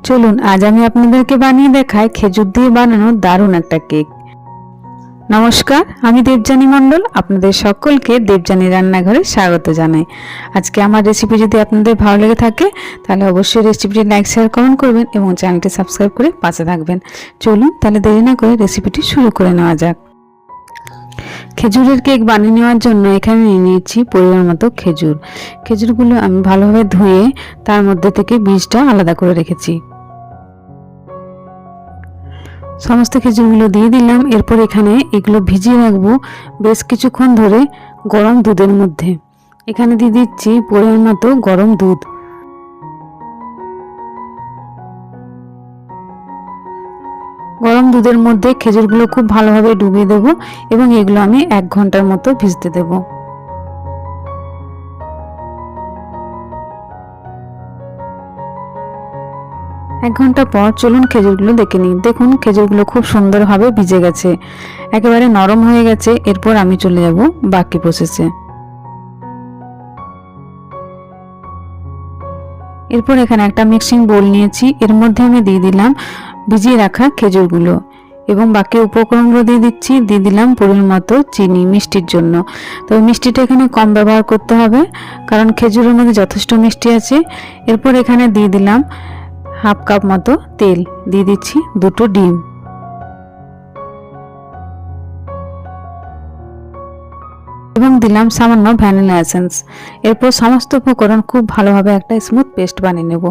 চলুন আজ আমি আপনাদেরকে বানিয়ে দেখাই খেজুর দিয়ে বানানো দারুণ একটা কেক। নমস্কার, আমি দেবযানী মণ্ডল। আপনাদের সকলকে দেবযানী রান্নাঘরে স্বাগত জানাই। আজকে আমার রেসিপি যদি আপনাদের ভালো লেগে থাকে তাহলে অবশ্যই রেসিপিটি লাইক শেয়ার কমেন্ট করবেন এবং চ্যানেলটি সাবস্ক্রাইব করে পাশে থাকবেন। চলুন তাহলে দেরি না করে রেসিপিটি শুরু করে নেওয়া যাক। খেজুরের কেক বানিয়ে নেওয়ার জন্য এখানে নিয়ে নিয়েছি পরিমাণ মতো খেজুর। খেজুরগুলো আমি ভালোভাবে ধুয়ে তার মধ্যে থেকে বীজটা আলাদা করে রেখেছি। সমস্ত খেজুরগুলো দিয়ে দিলাম। এরপর এখানে এগুলো ভিজিয়ে রাখবো বেশ কিছুক্ষণ ধরে গরম দুধের মধ্যে। এখানে দিয়ে দিচ্ছি পরিমাণ মতো গরম দুধ। গরম দুধের মধ্যে খেজুরগুলো খুব ভালোভাবে ডুবিয়ে দেব এবং এগুলো আমি 1 ঘন্টার মতো ভিজতে দেব। এক ঘন্টা পর চলুন খেজুরগুলো দেখে নিই। দেখুন খেজুরগুলো খুব সুন্দরভাবে ভিজে গেছে, একেবারে নরম হয়ে গেছে। এরপর আমি চলে যাব বাকি প্রসেসে। এরপর এখানে একটা মিক্সিং বোল নিয়েছি, এর মধ্যে আমি দিয়ে দিলাম ভিজিয়ে রাখা খেজুরগুলো এবং বাকি উপকরণগুলো দিয়ে দিলাম পরিমাণ মতো চিনি মিষ্টির জন্য। তবে মিষ্টিটা এখানে কম ব্যবহার করতে হবে কারণ খেজুরের মধ্যে যথেষ্ট মিষ্টি আছে। এরপর এখানে দিয়ে দিলাম হাফ কাপ মতো তেল, দিয়ে দিচ্ছি 2টো ডিম এবং দিলাম সামান্য ভ্যানিলা এসেন্স। এরপর সমস্ত উপকরণ খুব ভালোভাবে একটা স্মুথ পেস্ট বানিয়ে নেব।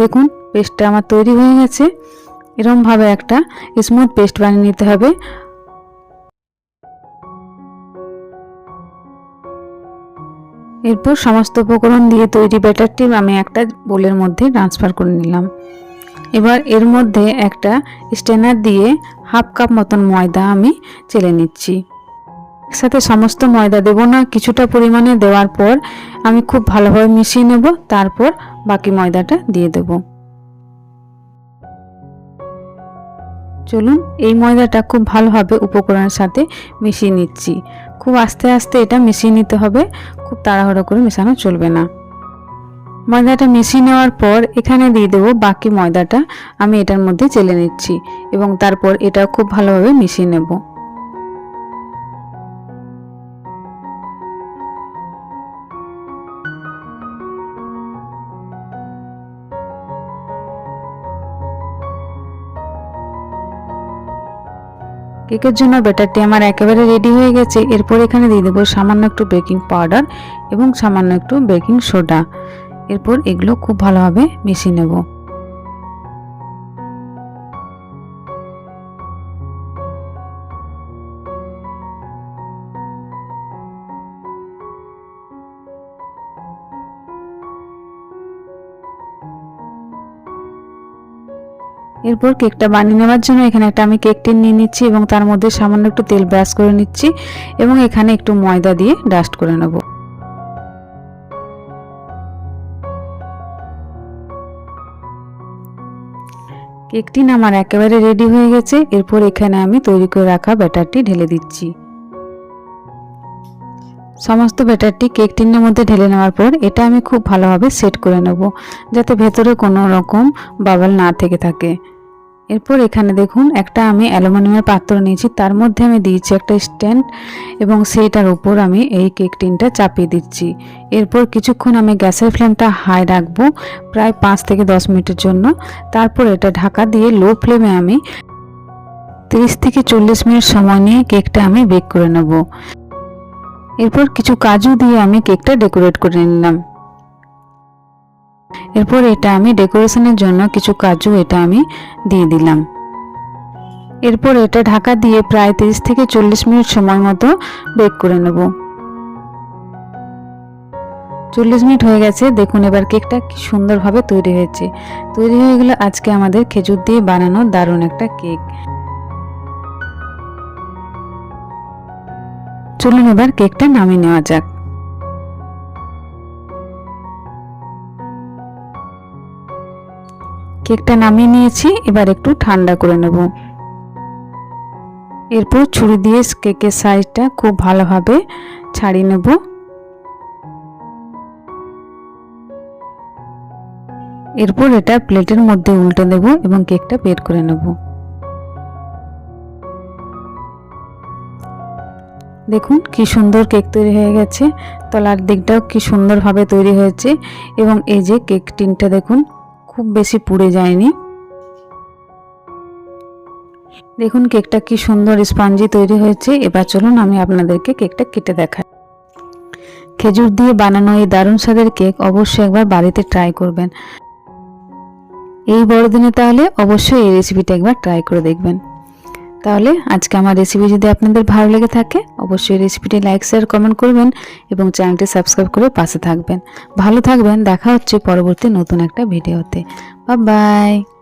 দেখুন পেস্টটা আমার তৈরি হয়ে গেছে। এরকমভাবে একটা স্মুথ পেস্ট বানিয়ে নিতে হবে। এরপর সমস্ত উপকরণ দিয়ে তৈরি ব্যাটারটি আমি একটা বোলের মধ্যে ট্রান্সফার করে নিলাম। এবার এর মধ্যে একটা স্ট্রেনার দিয়ে হাফ কাপ মতন ময়দা আমি চেলে নিচ্ছি। একসাথে সমস্ত ময়দা দেব না, কিছুটা পরিমাণে দেওয়ার পর আমি খুব ভালোভাবে মিশিয়ে নেব। তারপর বাকি ময়দাটা দিয়ে দেব। চলুন এই ময়দাটা খুব ভালোভাবে উপকরণের সাথে মিশিয়ে নিচ্ছি। খুব আস্তে আস্তে এটা মিশিয়ে নিতে হবে, খুব তাড়াহুড়ো করে মেশানো চলবে না। ময়দাটা মিশিয়ে নেওয়ার পর এখানে দিয়ে দেব বাকি ময়দাটা আমি এটার মধ্যে চেলে নিচ্ছি এবং তারপর এটা খুব ভালোভাবে মিশিয়ে নেব। কেকের জন্য ব্যাটারটি আমার একেবারে রেডি হয়ে গেছে। এরপর এখানে দিয়ে দেবো সামান্য একটু বেকিং পাউডার এবং সামান্য একটু বেকিং সোডা। এরপর এগুলো খুব ভালোভাবে মিশিয়ে নেব। এরপর কেকটা বানিয়ে নেওয়ার জন্য এখানে আমি কেক টিন নিয়ে নিচ্ছি এবং তার মধ্যে সামান্য একটু তেল ব্রাশ করে নিচ্ছি এবং এখানে একটু ময়দা দিয়ে ডাস্ট করে নেব। কেক টিন আমার একেবারে রেডি হয়ে গেছে। এরপর এখানে আমি তৈরি করে রাখা ব্যাটারটি ঢেলে দিচ্ছি। সমস্ত ব্যাটারটি কেক টিনের মধ্যে ঢেলে নেওয়ার পর এটা আমি খুব ভালোভাবে সেট করে নেব যাতে ভেতরে কোনো রকম বাবল না থেকে থাকে। এরপর এখানে দেখুন একটা আমি অ্যালুমিনিয়ামের পাত্র নিয়েছি, তার মধ্যে আমি দিয়েছি একটা স্ট্যান্ড এবং সেইটার উপর আমি এই কেক টিনটা চাপিয়ে দিচ্ছি। এরপর কিছুক্ষণ আমি গ্যাসের ফ্লেমটা হাই রাখবো, প্রায় 5 থেকে 10 মিনিটের জন্য। তারপর এটা ঢাকা দিয়ে লো ফ্লেমে আমি 30 থেকে 40 মিনিট সময় নিয়ে কেকটা আমি বেক করে নেব। এরপর কিছু কাজু দিয়ে আমি কেকটা ডেকোরেট করে নিলাম। এরপর এটা আমি ডেকোরেশনের জন্য কিছু কাজু এটা আমি দিয়ে দিলাম। এরপর এটা ঢাকা দিয়ে প্রায় 30 থেকে 40 মিনিট সময় মতো বেক করে নেব। 40 মিনিট হয়ে গেছে। দেখুন এবার কেকটা কি সুন্দরভাবে তৈরি হয়েছে। তৈরি হয়ে গেল আজকে আমাদের খেজুর দিয়ে বানানো দারুণ একটা কেক। চলুন এবার কেকটা নামিয়ে নেওয়া যাক। কেকটা নামিয়ে নিয়েছি, এবার একটু ঠান্ডা করে নেব। এরপর ছুরি দিয়ে কেকের সাইজটা খুব ভালোভাবে ছাড়িয়ে নেব। এরপর এটা প্লেটের মধ্যে উল্টে দেব এবং কেকটা বের করে নেব। দেখুন কি সুন্দর কেক তৈরি হয়ে গেছে, তলার দিকটাও কি সুন্দরভাবে তৈরি হয়েছে এবং এই যে কেক টিনটা দেখুন খুব বেশি পুড়ে যায়নি। দেখুন কেকটা কি সুন্দর স্পঞ্জি তৈরি হয়েছে। এবার চলুন আমি আপনাদেরকে কেকটা কেটে দেখাই। খেজুর দিয়ে বানানো এই দারুণ স্বাদের কেক অবশ্যই একবার বাড়িতে ট্রাই করবেন। এই বড়দিনে তাহলে অবশ্যই এই রেসিপিটা একবার ট্রাই করে দেখবেন। তাহলে আজকে আমার রেসিপি যদি আপনাদের ভালো লেগে থাকে অবশ্যই রেসিপিটি লাইক শেয়ার কমেন্ট করবেন এবং চ্যানেলটি সাবস্ক্রাইব করে পাশে থাকবেন। ভালো থাকবেন, দেখা হচ্ছে পরবর্তী নতুন একটা ভিডিওতে। Bye bye.